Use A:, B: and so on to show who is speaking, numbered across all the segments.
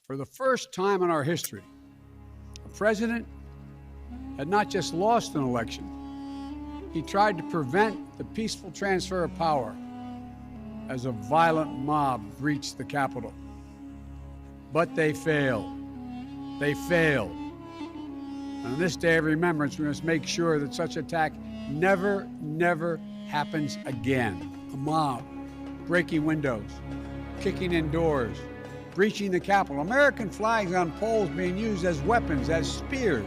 A: For the first time in our history, a president had not just lost an election, he tried to prevent the peaceful transfer of power as a violent mob reached the Capitol. But they failed. They failed. And on this day of remembrance, we must make sure that such attack never happens again. A mob breaking windows, kicking in doors, breaching the Capitol, American flags on poles being used as weapons, as spears.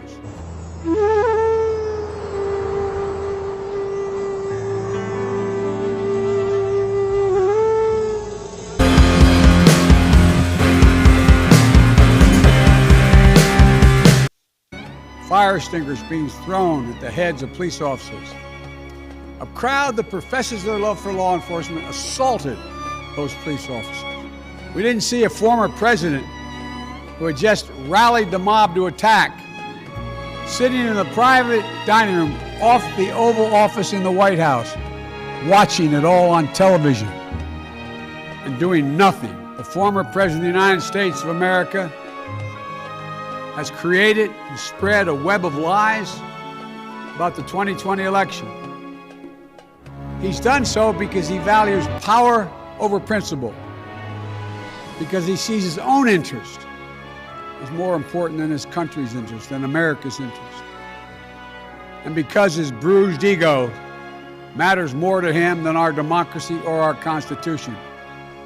A: Fire extinguishers being thrown at the heads of police officers. A crowd that professes their love for law enforcement assaulted those police officers. We didn't see a former president who had just rallied the mob to attack, sitting in the private dining room off the Oval Office in the White House, watching it all on television and doing nothing. The former president of the United States of America has created and spread a web of lies about the 2020 election. He's done so because he values power over principle, because he sees his own interest as more important than his country's interest, than America's interest, and because his bruised ego matters more to him than our democracy or our Constitution.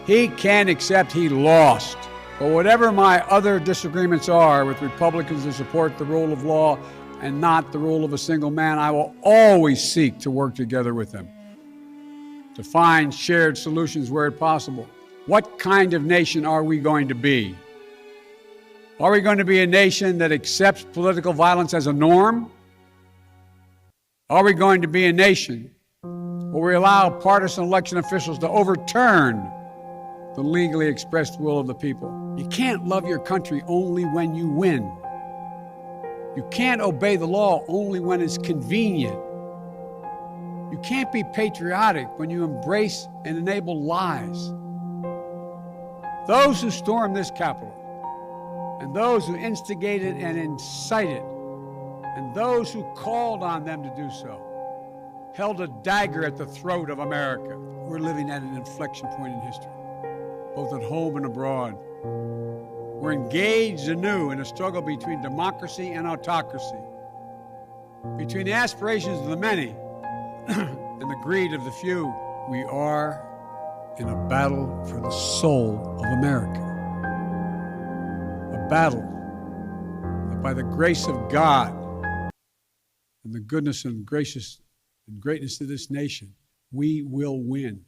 A: He can't accept he lost. But whatever my other disagreements are with Republicans who support the rule of law and not the rule of a single man, I will always seek to work together with them to find shared solutions where possible. What kind of nation are we going to be? Are we going to be a nation that accepts political violence as a norm? Are we going to be a nation where we allow partisan election officials to overturn the legally expressed will of the people? You can't love your country only when you win. You can't obey the law only when it's convenient. You can't be patriotic when you embrace and enable lies. Those who stormed this Capitol, and those who instigated and incited, and those who called on them to do so, held a dagger at the throat of America. We're living at an inflection point in history, both at home and abroad. We're engaged anew in a struggle between democracy and autocracy, between the aspirations of the many and the greed of the few. We are in a battle for the soul of America, a battle that by the grace of God and the goodness and greatness of this nation, we will win.